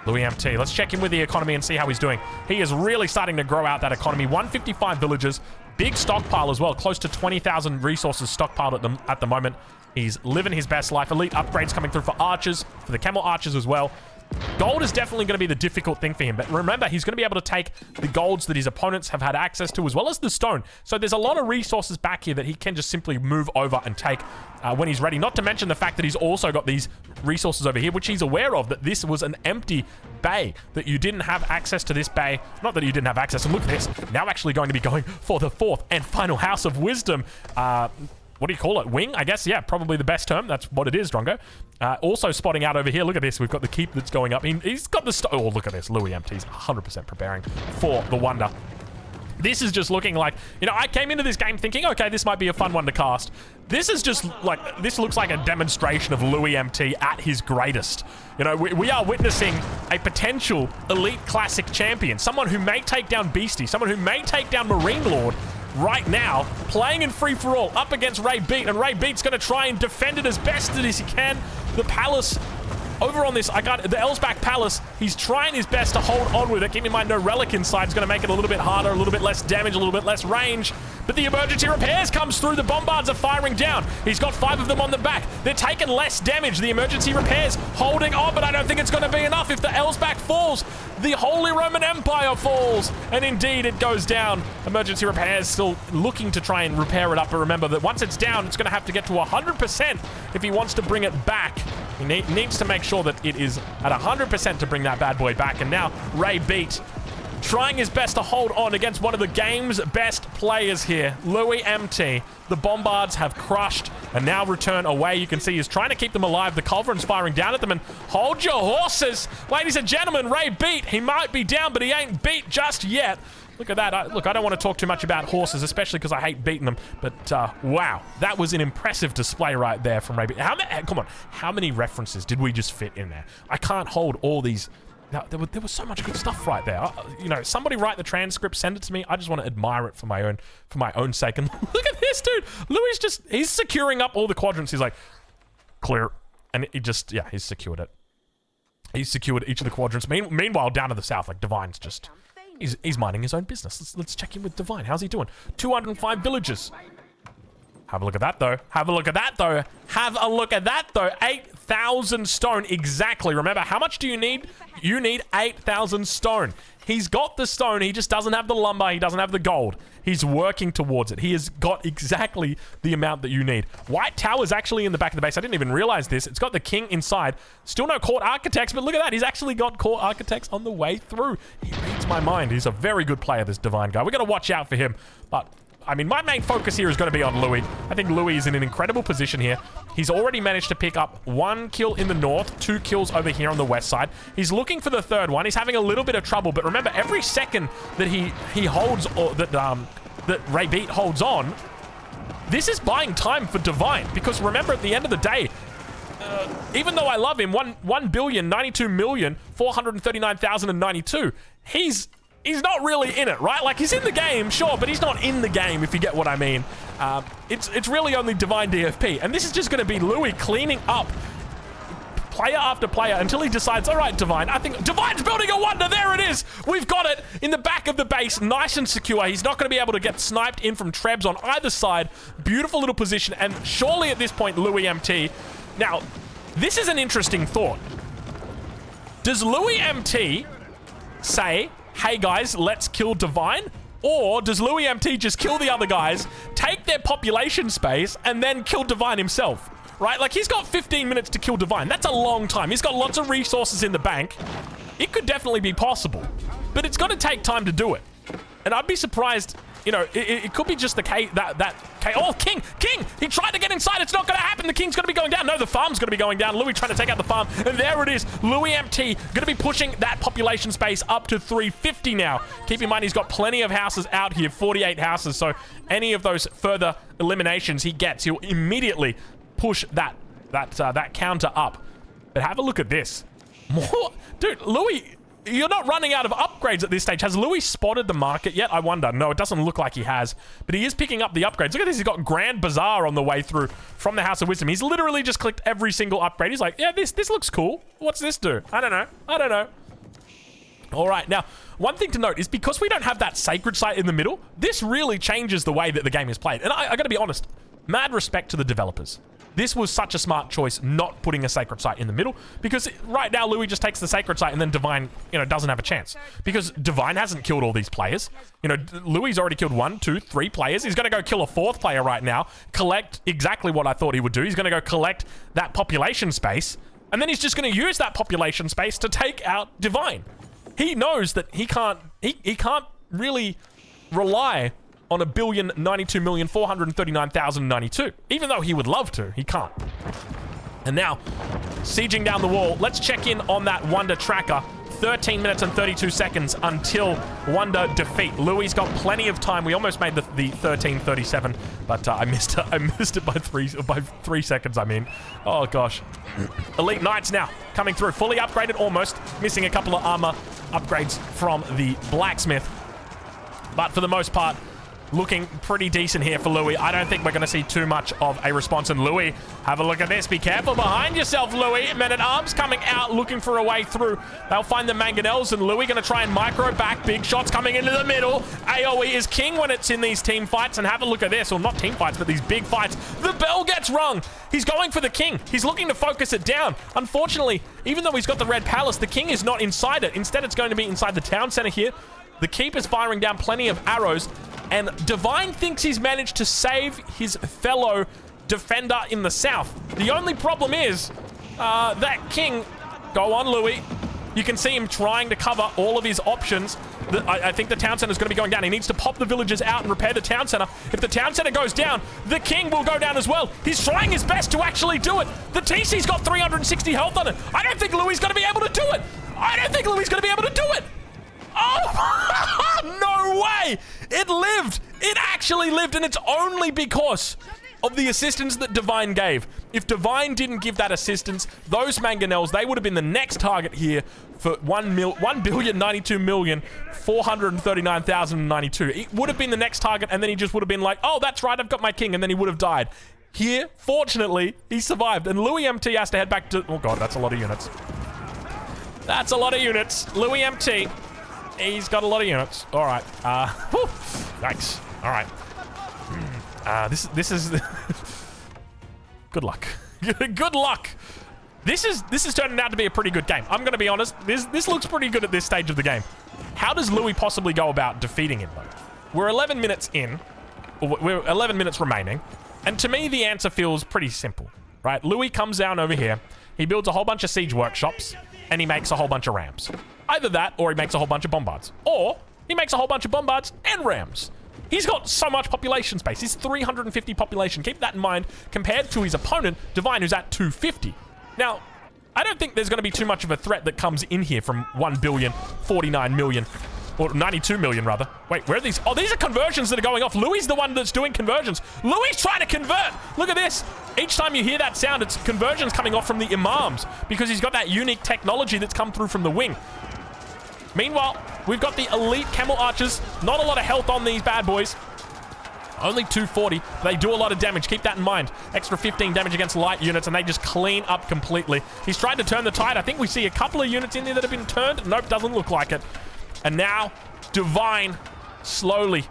[SPEAKER 1] Louis MT. Let's check in with the economy and see how he's doing. He is really starting to grow out that economy. 155 villages. Big stockpile as well. Close to 20,000 resources stockpiled at the moment. He's living his best life. Elite upgrades coming through for archers, for the camel archers as well. Gold is definitely going to be the difficult thing for him. But remember, he's going to be able to take the golds that his opponents have had access to, as well as the stone. So there's a lot of resources back here that he can just simply move over and take when he's ready. Not to mention the fact that he's also got these resources over here, which he's aware of, that this was an empty bay, that you didn't have access to this bay. Not that you didn't have access. And look at this. Now actually going to be going for the fourth and final House of Wisdom. What do you call it? Wing? I guess, yeah, probably the best term. That's what it is, Drongo. Also spotting out over here. Look at this. We've got the keep that's going up. He's got the... Oh, look at this. Louis MT's 100% preparing for the wonder. This is just looking like... You know, I came into this game thinking, okay, this might be a fun one to cast. This is just like... This looks like a demonstration of Louis MT at his greatest. You know, we are witnessing a potential elite classic champion. Someone who may take down Beastie. Someone who may take down Marine Lord. Right now, playing in free-for-all up against Ray Beat, and Ray Beat's going to try and defend it as best as he can. The Palace over on this, I got the Elsbach Palace. He's trying his best to hold on with it. Keep in mind, no relic inside is going to make it a little bit harder, a little bit less damage, a little bit less range. But the emergency repairs comes through. The bombards are firing down. He's got 5 of them on the back. They're taking less damage. The emergency repairs holding on, but I don't think it's going to be enough. If the Elsbach falls, the Holy Roman Empire falls. And indeed, it goes down. Emergency repairs still looking to try and repair it up. But remember that once it's down, it's going to have to get to 100% if he wants to bring it back. He needs to make sure that it is at 100% to bring that bad boy back. And now Ray Beat trying his best to hold on against one of the game's best players here, Louis MT. The bombards have crushed and now return away. You can see he's trying to keep them alive. The culverin's firing down at them, and hold your horses. Ladies and gentlemen, Ray Beat, he might be down, but he ain't beat just yet. Look at that. Look, I don't want to talk too much about horses, especially because I hate beating them. But, wow. That was an impressive display right there from Ray. Come on. How many references did we just fit in there? I can't hold all these. There was so much good stuff right there. You know, somebody write the transcript, send it to me. I just want to admire it for my own sake. And look at this, dude. Louis he's securing up all the quadrants. He's like, clear. And he's secured it. He's secured each of the quadrants. Meanwhile, down to the south, like, Divine's just... He's minding his own business. Let's check in with Divine. How's he doing? 205 villages. Have a look at that, though. Have a look at that, though. Have a look at that, though. 8,000 stone. Exactly. Remember, how much do you need? You need 8,000 stone. He's got the stone. He just doesn't have the lumber. He doesn't have the gold. He's working towards it. He has got exactly the amount that you need. White Tower's actually in the back of the base. I didn't even realize this. It's got the king inside. Still no court architects, but look at that. He's actually got court architects on the way through. He reads my mind. He's a very good player, this Divine guy. We're going to watch out for him. But, I mean, my main focus here is going to be on Louis. I think Louis is in an incredible position here. He's already managed to pick up 1 kill in the north, 2 kills over here on the west side. He's looking for the third one. He's having a little bit of trouble, but remember, every second that he holds, or that Ray Beat holds on, this is buying time for Divine. Because remember, at the end of the day, even though I love him, 1,092,439,092, he's not really in it, right? Like, he's in the game, sure, but he's not in the game, if you get what I mean. It's really only Divine DFP, and this is just going to be Louis cleaning up player after player until he decides, all right, Divine, I think Divine's building a wonder. There it is. We've got it in the back of the base, nice and secure. He's not going to be able to get sniped in from Trebs on either side. Beautiful little position, and surely at this point, Louis MT. Now, this is an interesting thought. Does Louis MT say, hey guys, let's kill Divine? Or does Louis MT just kill the other guys, take their population space, and then kill Divine himself? Right? Like, he's got 15 minutes to kill Divine. That's a long time. He's got lots of resources in the bank. It could definitely be possible. But it's going to take time to do it. And I'd be surprised, you know, it could be just the K, oh, King! He tried to get inside. It's not going to happen. The King's going to be going down. No, the farm's going to be going down. Louis trying to take out the farm. And there it is. Louis MT going to be pushing that population space up to 350 now. Keep in mind, he's got plenty of houses out here, 48 houses. So any of those further eliminations he gets, he'll immediately push that counter up. But have a look at this. More, dude, Louis, you're not running out of upgrades at this stage. Has Louis spotted the market yet? I wonder. No, it doesn't look like he has. But he is picking up the upgrades. Look at this. He's got Grand Bazaar on the way through from the House of Wisdom. He's literally just clicked every single upgrade. He's like, yeah, this looks cool. What's this do? I don't know. All right, now, one thing to note is because we don't have that sacred site in the middle, this really changes the way that the game is played. And I gotta be honest, mad respect to the developers. This was such a smart choice, not putting a sacred site in the middle, because right now Louis just takes the sacred site and then Divine, you know, doesn't have a chance. Because Divine hasn't killed all these players. You know, Louis already killed 1, 2, 3 players. He's going to go kill a 4th player right now, collect exactly what I thought he would do. He's going to go collect that population space, and then he's just going to use that population space to take out Divine. He knows that he can't really rely on 1,092,439,092. Even though he would love to, he can't. And now, sieging down the wall, let's check in on that Wonder tracker. 13 minutes and 32 seconds until Wonder defeat. Louis got plenty of time. We almost made the 13:37, but I missed it by 3 seconds, I mean. Oh, gosh. Elite Knights now coming through. Fully upgraded almost. Missing a couple of armor upgrades from the blacksmith. But for the most part, looking pretty decent here for Louis. I don't think we're going to see too much of a response. And Louis, have a look at this. Be careful behind yourself, Louis. Men-at-Arms coming out, looking for a way through. They'll find the Mangonels, and Louis going to try and micro back. Big shots coming into the middle. AoE is king when it's in these team fights. And have a look at this. Well, not team fights, but these big fights. The bell gets rung. He's going for the king. He's looking to focus it down. Unfortunately, even though he's got the red palace, the king is not inside it. Instead, it's going to be inside the town center here. The keep is firing down plenty of arrows. And Divine thinks he's managed to save his fellow defender in the south. The only problem is that king... Go on, Louis. You can see him trying to cover all of his options. I think the town center is going to be going down. He needs to pop the villagers out and repair the town center. If the town center goes down, the king will go down as well. He's trying his best to actually do it. The TC's got 360 health on it. I don't think Louis is going to be able to do it. Oh, no way! It lived! It actually lived, and it's only because of the assistance that Divine gave. If Divine didn't give that assistance, those mangonels, they would have been the next target here for 1,439,092. It would have been the next target, and then he just would have been like, oh, that's right, I've got my king, and then he would have died. Here, fortunately, he survived, and Louis MT has to head back to... Oh, God, that's a lot of units. That's a lot of units. Louis MT, he's got a lot of units. All right. Thanks. All right. This is... Good luck. Good luck. This is turning out to be a pretty good game. I'm going to be honest. This looks pretty good at this stage of the game. How does Louis possibly go about defeating him, though? We're 11 minutes in. We're 11 minutes remaining. And to me, the answer feels pretty simple, right? Louis comes down over here. He builds a whole bunch of siege workshops, and he makes a whole bunch of rams. Either that, or he makes a whole bunch of bombards. Or he makes a whole bunch of bombards and rams. He's got so much population space. He's 350 population. Keep that in mind compared to his opponent, Divine, who's at 250. Now, I don't think there's going to be too much of a threat that comes in here from 1,049,000,000, or 92 million, rather. Wait, where are these? Oh, these are conversions that are going off. Louis is the one that's doing conversions. Louis is trying to convert. Look at this. Each time you hear that sound, it's conversions coming off from the imams because he's got that unique technology that's come through from the wing. Meanwhile, we've got the elite camel archers. Not a lot of health on these bad boys. Only 240. They do a lot of damage. Keep that in mind. Extra 15 damage against light units, and they just clean up completely. He's tried to turn the tide. I think we see a couple of units in there that have been turned. Nope, doesn't look like it. And now, Divine slowly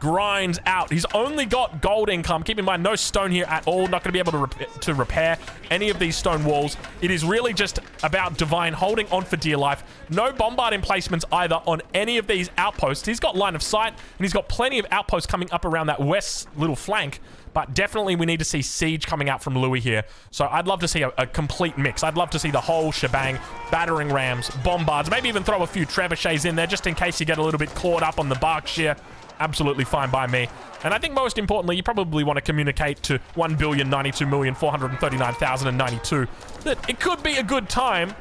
[SPEAKER 1] grinds out. He's only got gold income. Keep in mind, no stone here at all. Not going to be able to repair any of these stone walls. It is really just about Divine holding on for dear life. No bombard emplacements either on any of these outposts. He's got line of sight, and he's got plenty of outposts coming up around that west little flank. But definitely we need to see siege coming out from Louis here. So I'd love to see a complete mix. I'd love to see the whole shebang. Battering rams, bombards, maybe even throw a few trebuchets in there just in case you get a little bit caught up on the Berkshire. Absolutely fine by me. And I think most importantly, you probably want to communicate to 1,092,439,092 that it could be a good time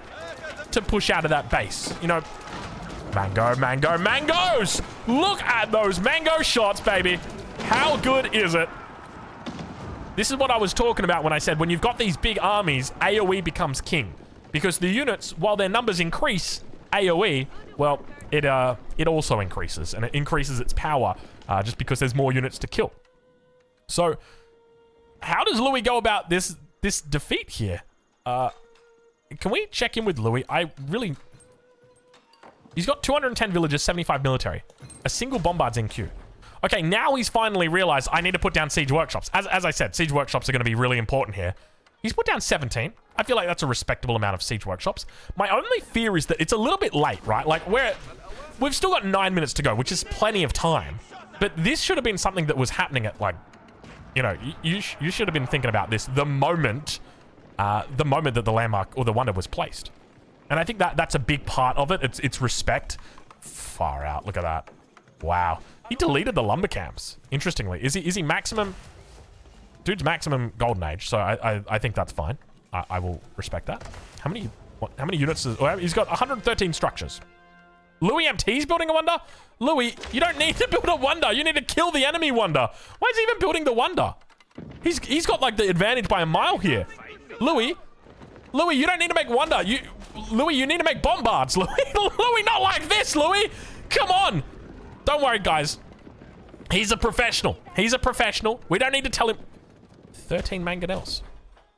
[SPEAKER 1] to push out of that base. You know, mango, mango, mangoes! Look at those mango shots, baby. How good is it? This is what I was talking about when I said when you've got these big armies, AoE becomes king. Because the units, while their numbers increase, AoE, well, it also increases, and it increases its power just because there's more units to kill. So, how does Louis go about this defeat here? Can we check in with Louis? He's got 210 villages, 75 military. A single bombard's in queue. Okay, now he's finally realized I need to put down siege workshops. As I said, siege workshops are going to be really important here. He's put down 17. I feel like that's a respectable amount of siege workshops. My only fear is that it's a little bit late, right? Like, we've still got 9 minutes to go, which is plenty of time. But this should have been something that was happening at, like, you know, you should have been thinking about this the moment that the landmark or the wonder was placed. And I think that's a big part of it. It's respect. Far out. Look at that. Wow. He deleted the lumber camps. Interestingly, is he maximum? Dude's maximum golden age, so I think that's fine. I will respect that. How many units is... Oh, he's got 113 structures. Louis MT's building a wonder? Louis, you don't need to build a wonder. You need to kill the enemy wonder. Why is he even building the wonder? He's got, like, the advantage by a mile here. Louis, you don't need to make wonder. Louis, you need to make bombards. Louis, not like this, Louis. Come on. Don't worry, guys. He's a professional. He's a professional. We don't need to tell him... 13 mangonels.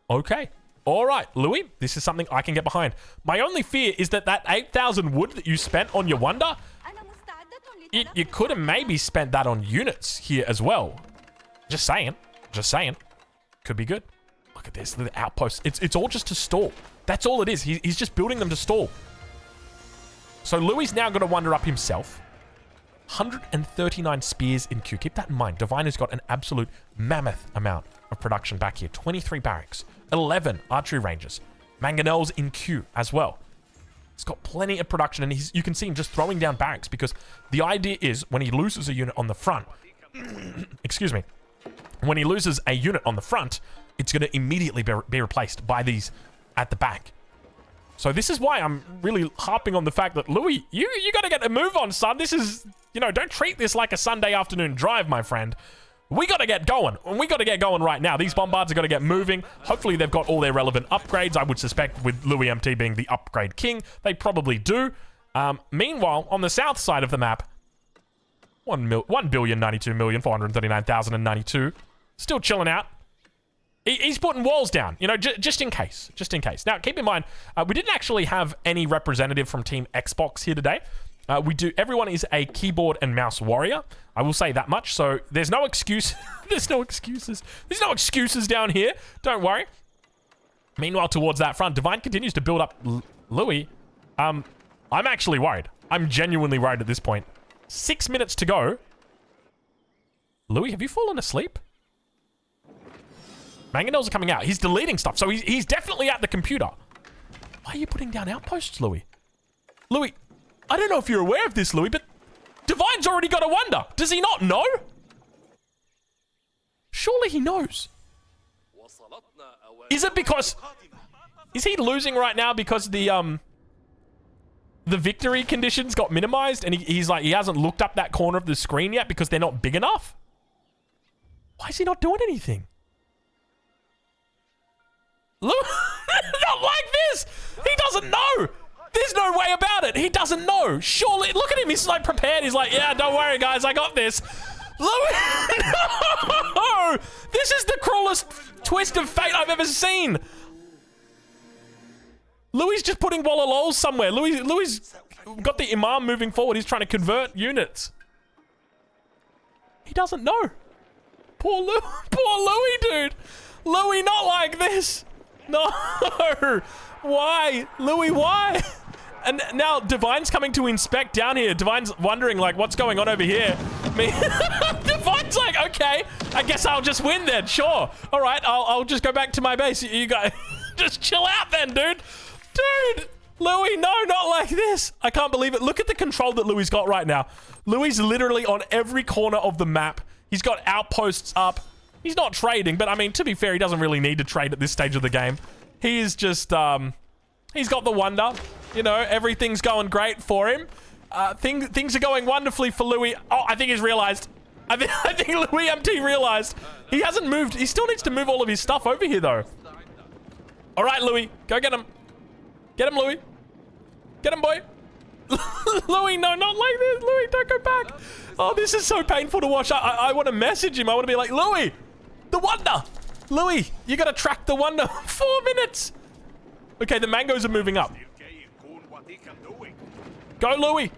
[SPEAKER 1] Okay. All right, Louis, this is something I can get behind. My only fear is that 8,000 wood that you spent on your wonder, you could have maybe spent that on units here as well. Just saying. Just saying. Could be good. Look at this, the outposts. It's all just to stall. That's all it is. He's just building them to stall. So Louis now got to wonder up himself. 139 spears in queue. Keep that in mind. Divine has got an absolute mammoth amount of production back here. 23 barracks. 11 archery ranges. Mangonels in queue as well. He's got plenty of production, and you can see him just throwing down barracks because the idea is when he loses a unit on the front, excuse me, when he loses a unit on the front, it's going to immediately be replaced by these at the back. So this is why I'm really harping on the fact that, Louis, you got to get a move on, son. This is, you know, don't treat this like a Sunday afternoon drive, my friend. We got to get going. And we got to get going right now. These bombards are going to get moving. Hopefully they've got all their relevant upgrades. I would suspect with Louis MT being the upgrade king, they probably do. Meanwhile, on the south side of the map, 1,092,439,092. Still chilling out. He's putting walls down, you know, just in case. Just in case. Now, keep in mind, we didn't actually have any representative from Team Xbox here today. Everyone is a keyboard and mouse warrior. I will say that much. So there's no excuse. There's no excuses. There's no excuses down here. Don't worry. Meanwhile, towards that front, Divine continues to build up Louis. I'm actually worried. I'm genuinely worried at this point. 6 minutes to go. Louis, have you fallen asleep? Mangonels are coming out. He's deleting stuff. So he's definitely at the computer. Why are you putting down outposts, Louis? Louis, I don't know if you're aware of this, Louis, but Divine's already got a wonder. Does he not know? Surely he knows. Is it because... Is he losing right now because the victory conditions got minimized and he's like, he hasn't looked up that corner of the screen yet because they're not big enough? Why is he not doing anything? Look, not like this. He doesn't know. There's no way about it. He doesn't know. Surely, look at him. He's like prepared. He's like, yeah, don't worry, guys. I got this. Louis, no. This is the cruelest twist of fate I've ever seen. Louis just putting Walla Lols somewhere. Louis got the Imam moving forward. He's trying to convert units. He doesn't know. Poor Louis, dude. Louis, not like this. No. Why? Louis, why? And now Divine's coming to inspect down here. Divine's wondering, like, what's going on over here? Divine's like, okay, I guess I'll just win then. Sure. All right, I'll just go back to my base. You guys just chill out then, dude. Dude, Louis, no, not like this. I can't believe it. Look at the control that Louis got right now. Louis literally on every corner of the map. He's got outposts up. He's not trading, but I mean, to be fair, he doesn't really need to trade at this stage of the game. He is just, he's got the wonder. You know, everything's going great for him. Things are going wonderfully for Louis. Oh, I think he's realized. I think Louis MT realized. He hasn't moved. He still needs to move all of his stuff over here, though. All right, Louis, go get him. Get him, Louis. Get him, boy. Louis, no, not like this. Louis, don't go back. Oh, this is so painful to watch. I want to message him. I want to be like, Louis, the wonder. Louis, you got to track the wonder. 4 minutes. Okay, the mangoes are moving up. Go, Louis.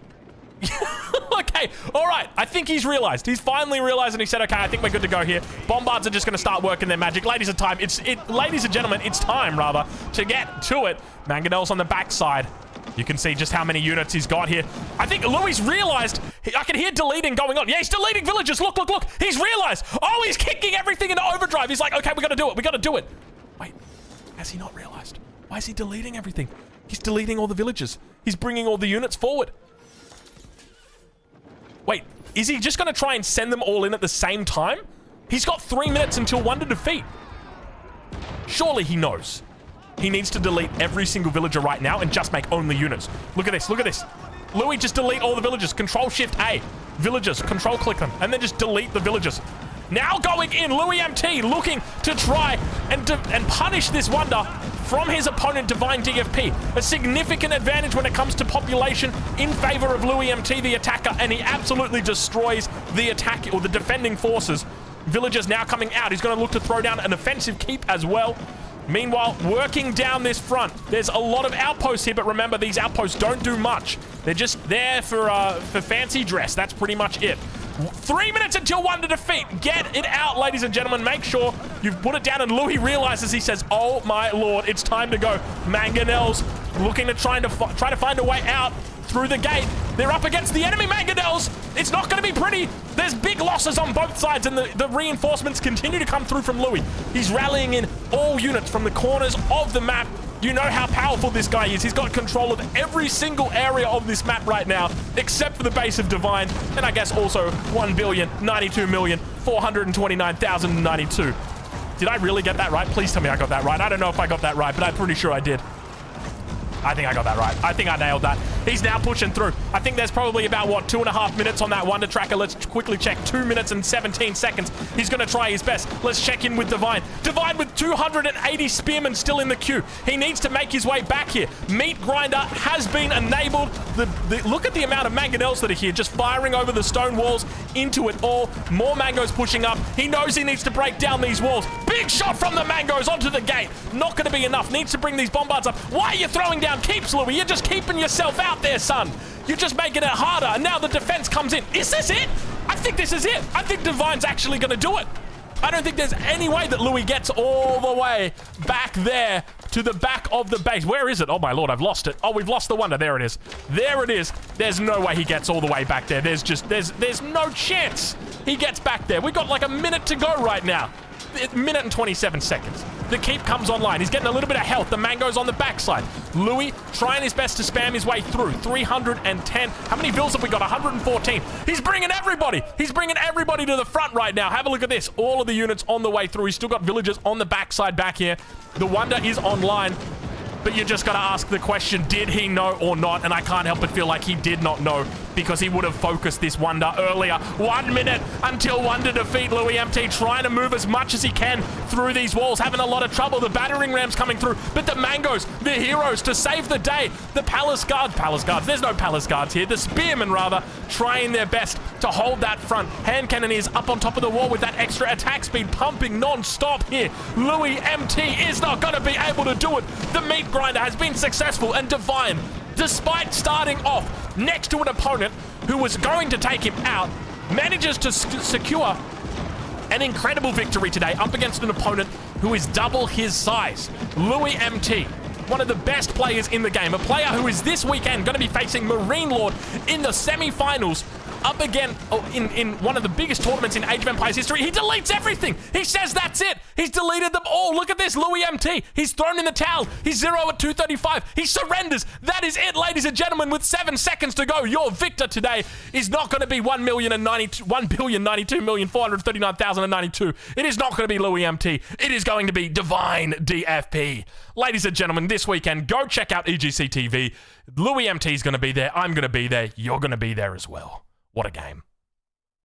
[SPEAKER 1] Okay, all right. I think he's realized. He's finally realized, and he said, okay, I think we're good to go here. Bombards are just going to start working their magic. Ladies and gentlemen, it's time, rather, to get to it. Mangonels on the backside. You can see just how many units he's got here. I think Louis realized. I can hear deleting going on. Yeah, he's deleting villages. Look, look, look. He's realized. Oh, he's kicking everything into overdrive. He's like, okay, we got to do it. We got to do it. Wait, has he not realized? Why is he deleting everything? He's deleting all the villages. He's bringing all the units forward. Wait, is he just going to try and send them all in at the same time? He's got 3 minutes until wonder defeat. Surely he knows. He needs to delete every single villager right now and just make only units. Look at this, look at this. Louis, just delete all the villagers. Control-Shift-A. Villagers, control-click them, and then just delete the villagers. Now going in, Louis MT looking to try and punish this wonder from his opponent, Divine DFP. A significant advantage when it comes to population in favor of Louis MT, the attacker, and he absolutely destroys the attack or the defending forces. Villagers now coming out. He's going to look to throw down an offensive keep as well. Meanwhile, working down this front, there's a lot of outposts here, but remember, these outposts don't do much. They're just there for fancy dress. That's pretty much it. 3 minutes until wonder defeat. Get it out, ladies and gentlemen. Make sure you've put it down, and Louis realizes, he says, oh my lord, it's time to go. Mangonels looking to try to find a way out through the gate. They're up against the enemy Mangonels. It's not going to be pretty. There's big losses on both sides, and the reinforcements continue to come through from Louis. He's rallying in all units from the corners of the map. You know how powerful this guy is. He's got control of every single area of this map right now, except for the base of Divine, and I guess also 1,092,429,092. Did I really get that right? Please tell me I got that right. I don't know if I got that right, but I'm pretty sure I did. I think I got that right. I think I nailed that. He's now pushing through. I think there's probably about, what, 2.5 minutes on that Wonder Tracker. Let's quickly check. 2 minutes and 17 seconds. He's going to try his best. Let's check in with Divine. Divine with 280 spearmen still in the queue. He needs to make his way back here. Meat Grinder has been enabled. Look at the amount of mangonels that are here, just firing over the stone walls into it all. More mangoes pushing up. He knows he needs to break down these walls. Big shot from the mangoes onto the gate. Not going to be enough. Needs to bring these bombards up. Why are you throwing down keeps, Louis? You're just keeping yourself out there, son. You're just making it harder, and now the defense comes in. Is this it? I think this is it. I think Divine's actually going to do it. I don't think there's any way that Louis gets all the way back there to the back of the base. Where is it? Oh, my Lord, I've lost it. Oh, we've lost the Wonder. There it is. There it is. There's no way he gets all the way back there. There's no chance he gets back there. We've got like a minute to go right now. Minute and 27 seconds. The keep comes online. He's getting a little bit of health. The mango's on the backside. Louis trying his best to spam his way through. 310. How many vills have we got? 114. He's bringing everybody. He's bringing everybody to the front right now. Have a look at this. All of the units on the way through. He's still got villagers on the backside back here. The Wonder is online. But you just got to ask the question, did he know or not? And I can't help but feel like he did not know, because he would have focused this Wonder earlier. 1 minute until Wonder defeat. Louis MT trying to move as much as he can through these walls, having a lot of trouble. The battering rams coming through, but the mangoes, the heroes to save the day. The palace guards, there's no palace guards here. The spearmen, rather, trying their best to hold that front. Hand cannoneers up on top of the wall with that extra attack speed pumping non-stop here. Louis MT is not going to be able to do it. The Meat Grinder has been successful, and Divine, despite starting off next to an opponent who was going to take him out, manages to secure an incredible victory today up against an opponent who is double his size. Louis MT, one of the best players in the game, a player who is this weekend going to be facing Marine Lord in the semi-finals up again in one of the biggest tournaments in Age of Empires history. He deletes everything. He says that's it. He's deleted them all. Look at this, Louis MT. He's thrown in the towel. He's 0 at 235. He surrenders. That is it, ladies and gentlemen. With 7 seconds to go, your victor today is not going to be 1,092,439,092. It is not going to be Louis MT. It is going to be Divine DFP. Ladies and gentlemen, this weekend, go check out EGC TV. Louis MT is going to be there. I'm going to be there. You're going to be there as well. What a game.